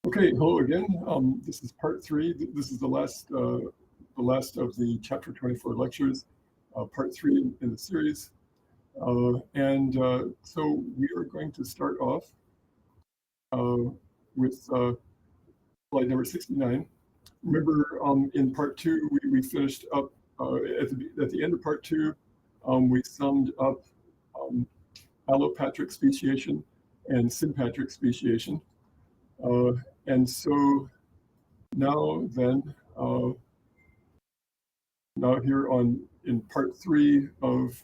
Okay, hello again. This is part three. This is the last of the chapter 24 lectures, part three in the series. So we are going to start off with slide number 69. Remember, in part two, we finished up at the end of part two. We summed up allopatric speciation and sympatric speciation. And so now then, now here in part three of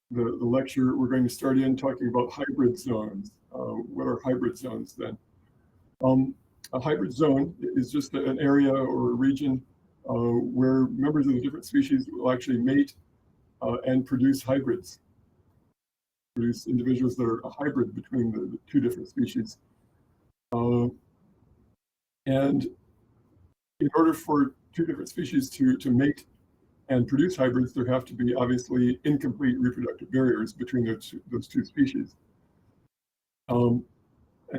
the lecture, we're going to start in talking about hybrid zones. What are hybrid zones then? A hybrid zone is just an area or a region where members of the different species will actually mate and produce hybrids, produce individuals that are a hybrid between the two different species. And in order for two different species to mate and produce hybrids, there have to be obviously incomplete reproductive barriers between those two species. And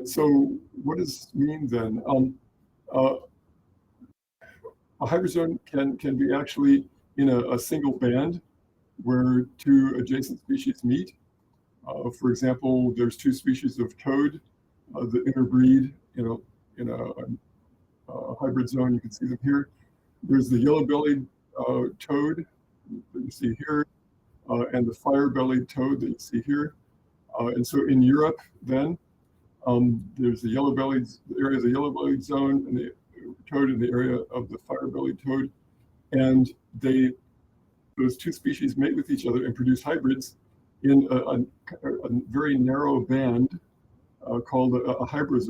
so what does this mean then? A hybrid zone can be actually in a single band where two adjacent species meet. For example, there's two species of toad that interbreed in a hybrid zone. You can see them here. There's the yellow-bellied toad that you see here, and the fire-bellied toad that you see here. And so in Europe, then, there's the area of the yellow-bellied zone, and the toad in the area of the fire-bellied toad. And those two species mate with each other and produce hybrids in a very narrow band called a hybrid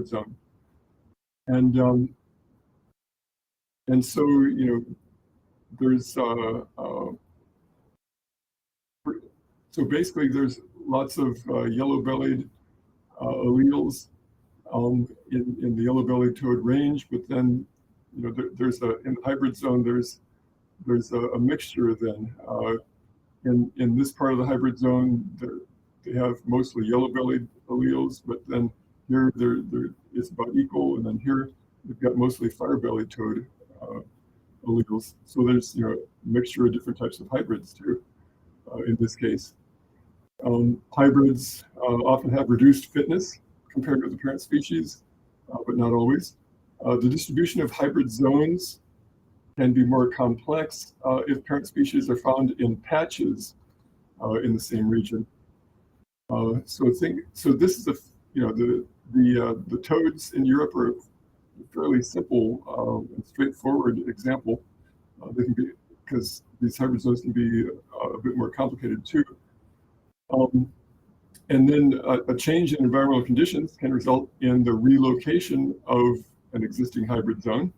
zone. And so, there's so basically there's lots of yellow-bellied alleles in the yellow-bellied toad range, but then there's in the hybrid zone there's a mixture then. In this part of the hybrid zone, they have mostly yellow-bellied alleles, but then here it's about equal, and then here they've got mostly fire-bellied toad alleles. So there's a mixture of different types of hybrids too. In this case, hybrids often have reduced fitness compared with the parent species, but not always. The distribution of hybrid zones can be more complex if parent species are found in patches in the same region. So this is the toads in Europe are a fairly simple and straightforward example. They can be, because these hybrid zones can be a bit more complicated too. And then a change in environmental conditions can result in the relocation of an existing hybrid zone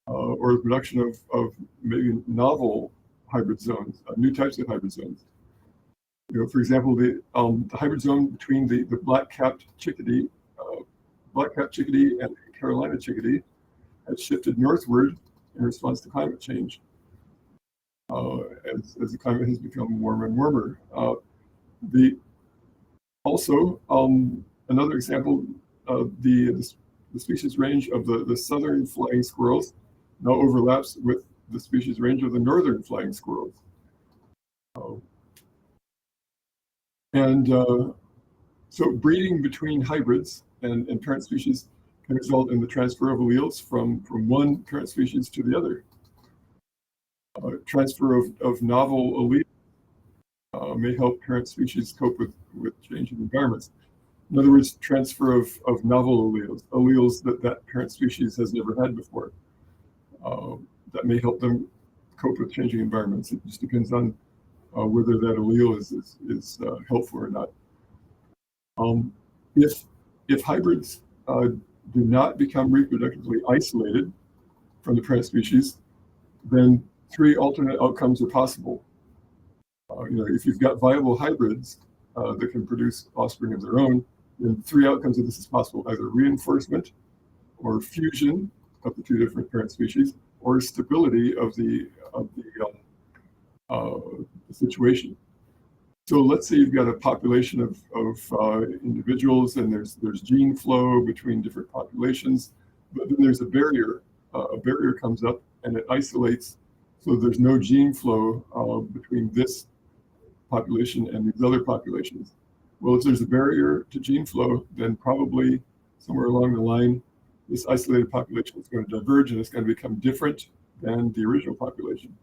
or the production of maybe novel hybrid zones, new types of hybrid zones. For example, the hybrid zone between the black-capped chickadee and Carolina chickadee has shifted northward in response to climate change. As the climate has become warmer and warmer. Another example, the species range of the southern flying squirrels now overlaps with the species range of the northern flying squirrels. So breeding between hybrids and parent species can result in the transfer of alleles from one parent species to the other. Transfer of novel alleles may help parent species cope with changing environments. In other words, transfer of novel alleles that parent species has never had before. That may help them cope with changing environments. It just depends on whether that allele is helpful or not. If hybrids do not become reproductively isolated from the parent species, then three alternate outcomes are possible. If you've got viable hybrids that can produce offspring of their own, then three outcomes of this is possible: either reinforcement, or fusion of the two different parent species, or stability of the situation. So let's say you've got a population of individuals, and there's gene flow between different populations, but then there's a barrier. A barrier comes up and it isolates, so there's no gene flow between this population and these other populations. Well, if there's a barrier to gene flow, then probably somewhere along the line, this isolated population is going to diverge and it's going to become different than the original population.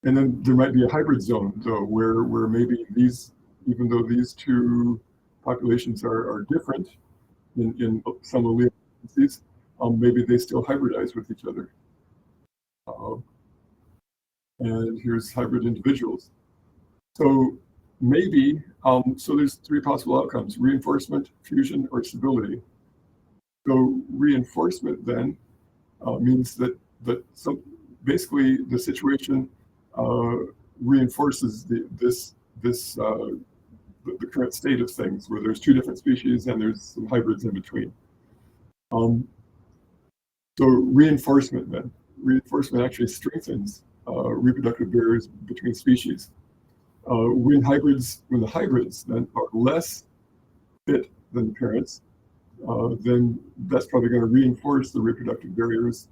And then there might be a hybrid zone, though, where maybe these, even though these two populations are different in some allele frequencies, maybe they still hybridize with each other. And here's hybrid individuals. So maybe, so there's three possible outcomes: reinforcement, fusion, or stability. So reinforcement then means that basically the situation reinforces the current state of things, where there's two different species and there's some hybrids in between. So reinforcement actually strengthens reproductive barriers between species. When the hybrids then are less fit than the parents, then that's probably going to reinforce the reproductive barriers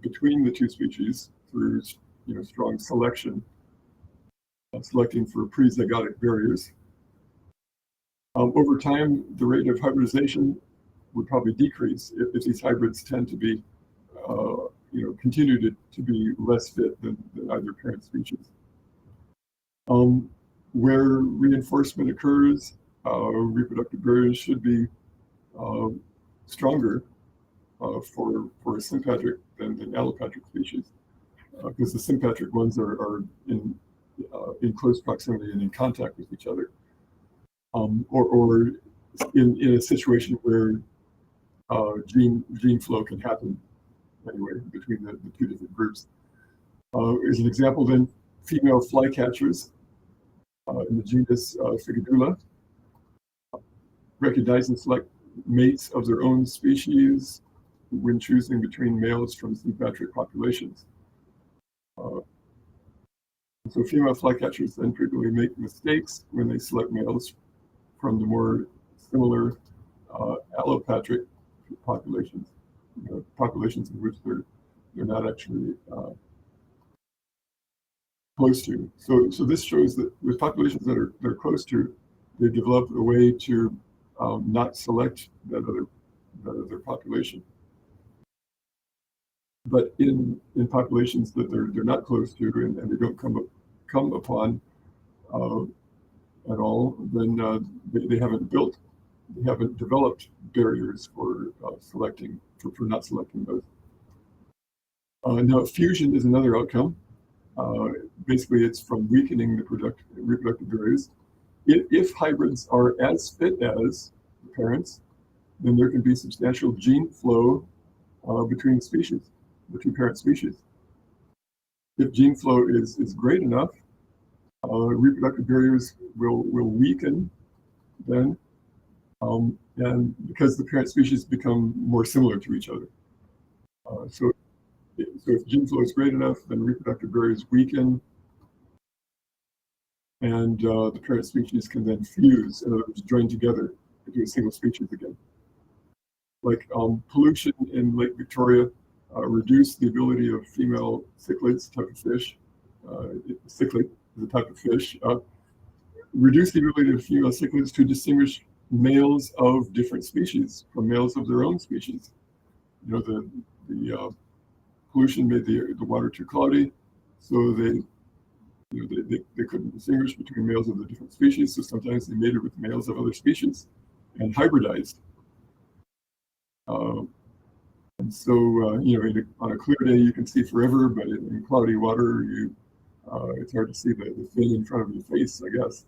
between the two species through strong selection, selecting for pre-zygotic barriers. Over time, the rate of hybridization would probably decrease if these hybrids tend to be, continue to be less fit than either parent species. Where reinforcement occurs, reproductive barriers should be stronger for a sympatric than allopatric species, because the sympatric ones are in close proximity and in contact with each other, or in a situation where gene flow can happen anyway between the two different groups. As an example, then, female flycatchers in the genus Phygodula recognize and select mates of their own species when choosing between males from sympatric populations. So female flycatchers then frequently make mistakes when they select males from the more similar allopatric populations, populations in which they're not actually close to. So this shows that with populations that they're close to, they develop a way to not select that other population. But in populations that they're not close to and they don't come upon at all, then they haven't developed barriers for selecting, for not selecting those. Now, fusion is another outcome. Basically, it's from weakening the reproductive barriers. If hybrids are as fit as the parents, then there can be substantial gene flow between species, the two parent species. If gene flow is great enough, reproductive barriers will weaken then, and because the parent species become more similar to each other. So if gene flow is great enough, then reproductive barriers weaken, and the parent species can then fuse, in other words, join together into a single species again. Like pollution in Lake Victoria reduced the ability of female cichlids, type of fish, cichlid is a type of fish, reduced the ability of female cichlids to distinguish males of different species from males of their own species. The pollution made the water too cloudy, so they couldn't distinguish between males of the different species, so sometimes they mated with males of other species and hybridized. And so, on a clear day you can see forever, but in cloudy water, it's hard to see the thing in front of your face, I guess.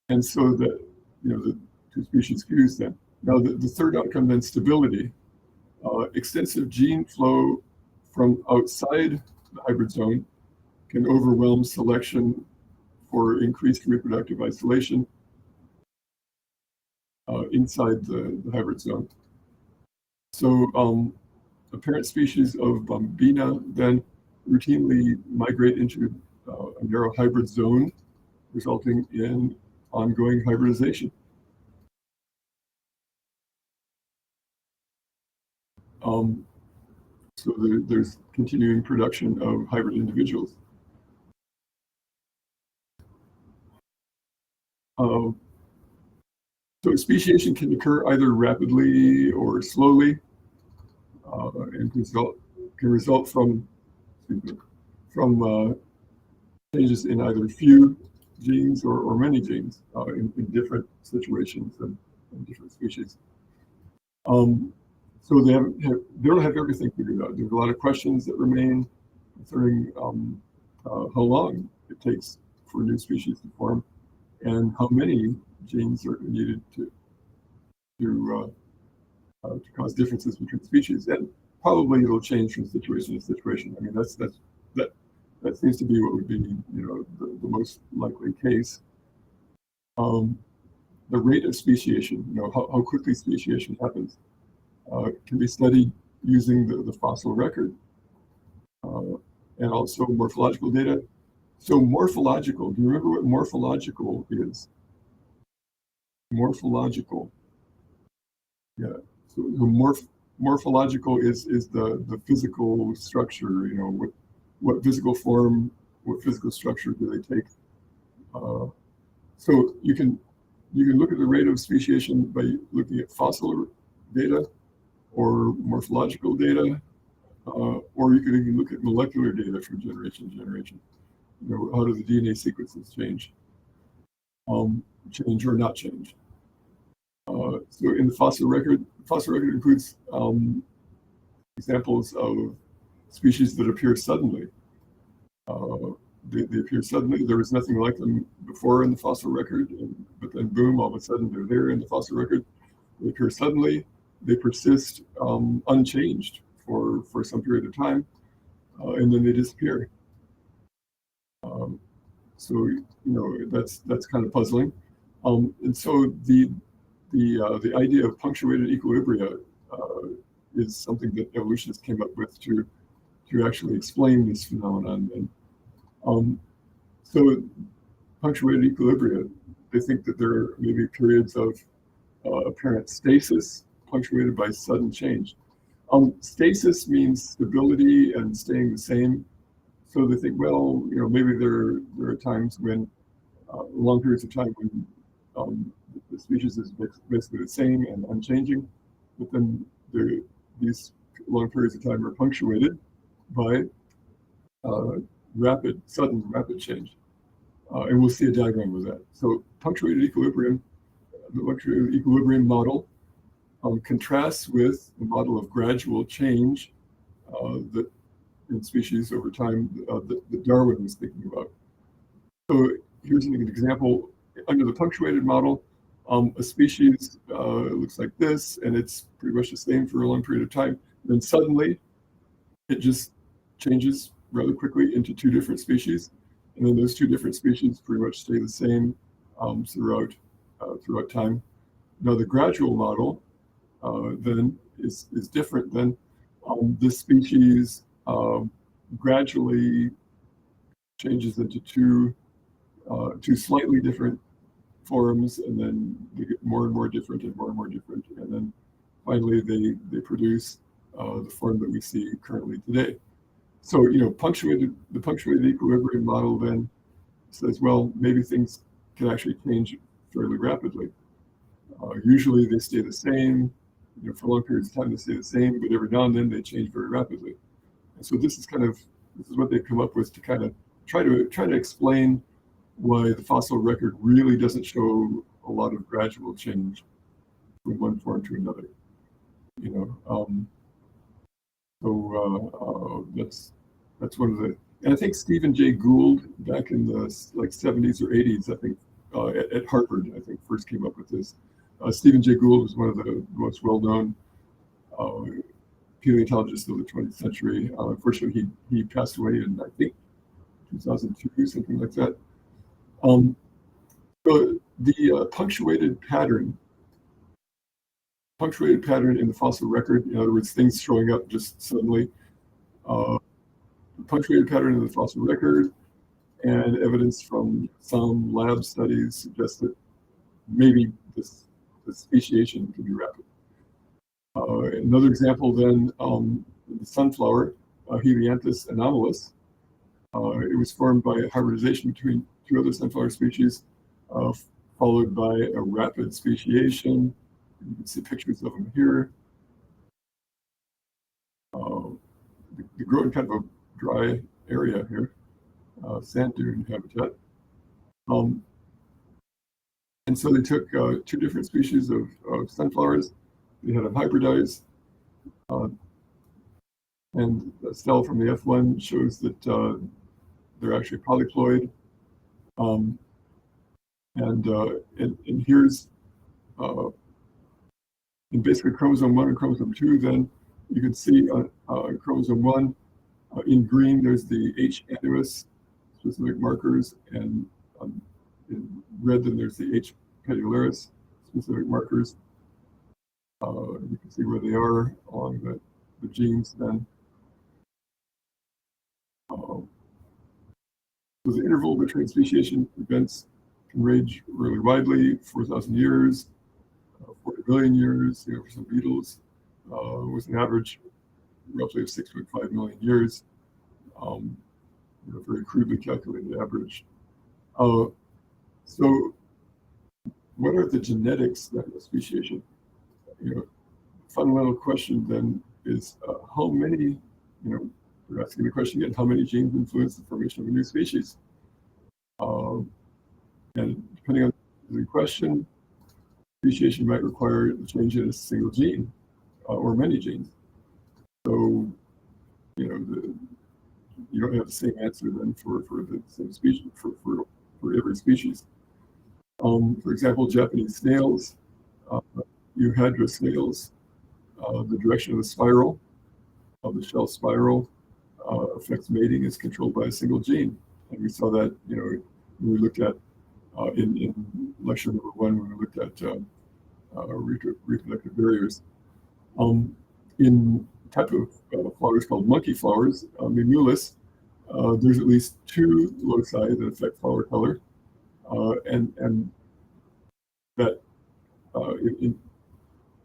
And so the two species fuse then. Now, the third outcome then, stability. Extensive gene flow from outside the hybrid zone can overwhelm selection for increased reproductive isolation inside the hybrid zone. So parent species of Bombina then routinely migrate into a narrow hybrid zone, resulting in ongoing hybridization. So there's continuing production of hybrid individuals. So speciation can occur either rapidly or slowly, and can result from changes in either few genes or many genes in different situations and different species. So they don't have everything figured out. There's a lot of questions that remain concerning how long it takes for new species to form and how many genes are needed to cause differences between species. And probably it'll change from situation to situation. I mean, that seems to be what would be, the most likely case. The rate of speciation, how quickly speciation happens, can be studied using the fossil record and also morphological data. So morphological, do you remember what morphological is? Morphological. Yeah. So the morphological is the physical structure, what physical form, what physical structure do they take? So you can look at the rate of speciation by looking at fossil data or morphological data, or you can even look at molecular data from generation to generation. How do the DNA sequences change or not change? So in the fossil record includes examples of species that appear suddenly. They appear suddenly. There was nothing like them before in the fossil record, but then boom, all of a sudden they're there in the fossil record. They appear suddenly. They persist unchanged for some period of time, and then they disappear. So that's kind of puzzling. And so the idea of punctuated equilibria is something that evolutionists came up with to actually explain this phenomenon. And so punctuated equilibria, they think that there are maybe periods of apparent stasis punctuated by sudden change. Stasis means stability and staying the same. So they think, well, maybe there are times when long periods of time when the species is basically the same and unchanging, but then these long periods of time are punctuated by sudden rapid change. And we'll see a diagram of that. So punctuated equilibrium, the punctuated equilibrium model contrasts with the model of gradual change that in species over time that Darwin was thinking about. So here's an example. Under the punctuated model, a species looks like this, and it's pretty much the same for a long period of time. Then suddenly, it just changes rather quickly into two different species, and then those two different species pretty much stay the same throughout time. Now the gradual model then is different. Then this species gradually changes into two slightly different forms, and then they get more and more different and more and more different, and then finally they produce the form that we see currently today. So the punctuated equilibrium model then says, well, maybe things can actually change fairly rapidly. Usually they stay the same. For long periods of time they stay the same, but every now and then they change very rapidly. And so this is what they've come up with to kind of try to explain why the fossil record really doesn't show a lot of gradual change from one form to another. So that's one of the, and I think Stephen Jay Gould back in the 70s or 80s, I think at Harvard, I think first came up with this. Stephen Jay Gould was one of the most well-known paleontologists of the 20th century. Unfortunately, he passed away in, I think, 2002, something like that. So the punctuated pattern punctuated pattern in the fossil record, in other words, things showing up just suddenly, punctuated pattern in the fossil record, and evidence from some lab studies suggests that maybe this speciation can be rapid. Another example then, the sunflower, Helianthus anomalus. It was formed by hybridization between two other sunflower species, followed by a rapid speciation. You can see pictures of them here. They grow in kind of a dry area here, sand dune habitat. And so they took two different species of sunflowers. They had them hybridized. And the cell from the F1 shows that they're actually polyploid. And here's in basically chromosome 1 and chromosome 2, then you can see on chromosome 1, in green, there's the H. annulus specific markers, and in red, then there's the H. pedicularis specific markers. You can see where they are along the genes then. So the interval between speciation events can range really widely, 4,000 years, 40 billion years, for some beetles, with an average roughly of 6.5 million years, very crudely calculated average. So what are the genetics then of speciation? Fundamental question then is how many, we're asking the question again, how many genes influence the formation of a new species? And depending on the question, speciation might require a change in a single gene or many genes. So, you don't have the same answer then for the same species, for every species. For example, Japanese snails, Euhadra snails, the direction of the spiral, of the shell spiral, affects mating is controlled by a single gene. And we saw that, when we looked at, in lecture number 1, when we looked at reproductive barriers. In type of flowers called monkey flowers, Mimulus, there's at least 2 loci that affect flower color, and that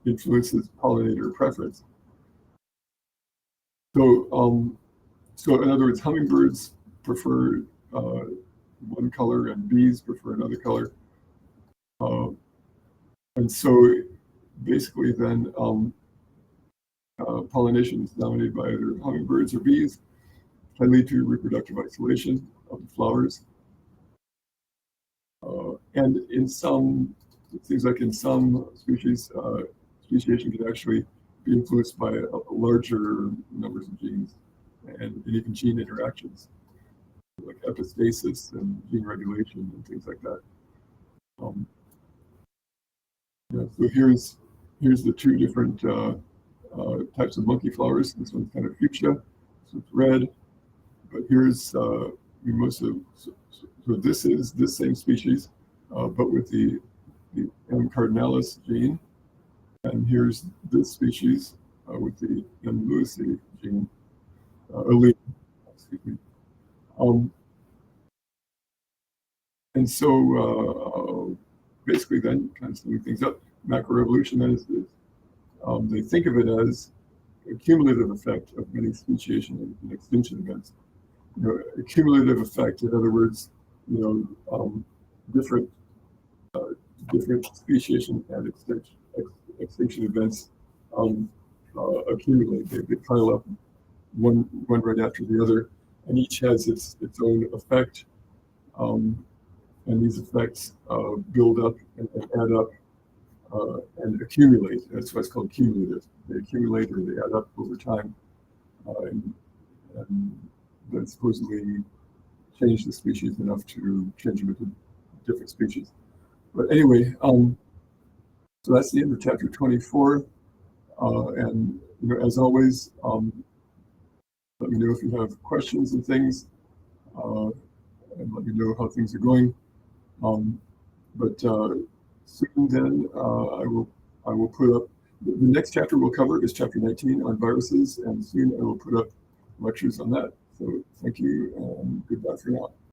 influences pollinator preference. So in other words, hummingbirds prefer one color and bees prefer another color. And so basically then pollination is dominated by either hummingbirds or bees, can lead to reproductive isolation of the flowers. And in some, it seems like in some species, speciation can actually be influenced by larger numbers of genes and even gene interactions, like epistasis and gene regulation and things like that. So here's the 2 different types of monkey flowers. This one's kind of fuchsia, this one's red, but here's mimosa. So this is this same species, but with the M. cardinalis gene, and here's this species with the M. lewisii gene, allele. Excuse me. And so basically then, kind of summing things up, macroevolution then is they think of it as a cumulative effect of many speciation and extinction events. A cumulative effect, in other words, different speciation and extinction events accumulate. They pile up one right after the other, and each has its own effect. And these effects build up and add up and accumulate. That's why it's called cumulative. They accumulate or they add up over time, and then supposedly change the species enough to change them into different species. But anyway, so that's the end of chapter 24. And as always, let me know if you have questions and things, and let me know how things are going. But soon then, I will put up The next chapter we'll cover is chapter 19 on viruses, and soon I will put up lectures on that. So thank you, and goodbye for now.